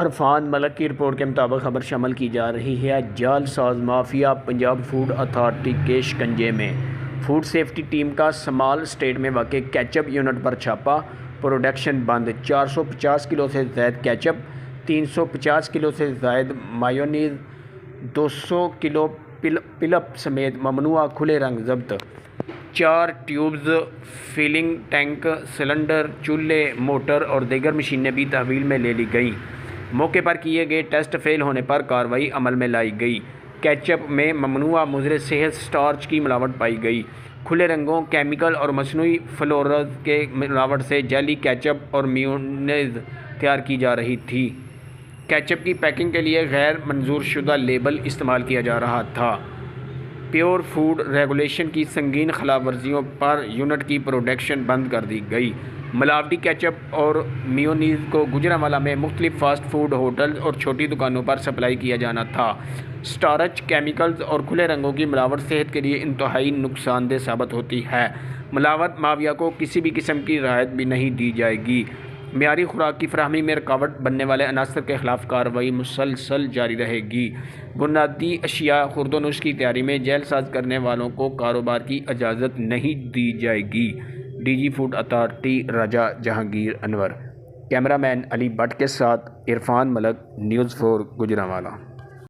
عرفان ملک کی رپورٹ کے مطابق خبر شامل کی جا رہی ہے جعل ساز مافیا پنجاب فوڈ اتھارٹی کے شکنجے میں۔ فوڈ سیفٹی ٹیم کا سمال اسٹیٹ میں واقع کیچپ یونٹ پر چھاپا، پروڈکشن بند۔ 450 کلو سے زائد کیچپ، 350 کلو سے زائد مایونیز، 200 کلو پلپ سمیت ممنوعہ کھلے رنگ ضبط۔ 4 ٹیوبز، فلنگ ٹینک، سلنڈر، چولہے، موٹر اور دیگر مشینیں بھی تحویل میں لے لی گئیں۔ موقع پر کیے گئے ٹیسٹ فیل ہونے پر کارروائی عمل میں لائی گئی۔ کیچپ میں ممنوعہ مضر صحت سٹارچ کی ملاوٹ پائی گئی۔ کھلے رنگوں، کیمیکل اور مصنوعی فلورز کے ملاوٹ سے جعلی کیچپ اور میونیز تیار کی جا رہی تھی۔ کیچپ کی پیکنگ کے لیے غیر منظور شدہ لیبل استعمال کیا جا رہا تھا۔ پیور فوڈ ریگولیشن کی سنگین خلاف ورزیوں پر یونٹ کی پروڈکشن بند کر دی گئی۔ ملاوٹی کیچپ اور میونیز کو گوجرانوالہ میں مختلف فاسٹ فوڈ ہوٹلز اور چھوٹی دکانوں پر سپلائی کیا جانا تھا۔ سٹارچ، کیمیکلز اور کھلے رنگوں کی ملاوٹ صحت کے لیے انتہائی نقصان دہ ثابت ہوتی ہے۔ ملاوٹ مافیا کو کسی بھی قسم کی رعایت بھی نہیں دی جائے گی۔ معیاری خوراک کی فراہمی میں رکاوٹ بننے والے عناصر کے خلاف کارروائی مسلسل جاری رہے گی۔ بنیادی اشیاء خوردونوش کی تیاری میں جعل ساز کرنے والوں کو کاروبار کی اجازت نہیں دی جائے گی۔ D G food authority Raja Jahangir Anwar. Cameraman Ali Butt کے ساتھ عرفان ملک، نیوز 4 گوجرانوالہ۔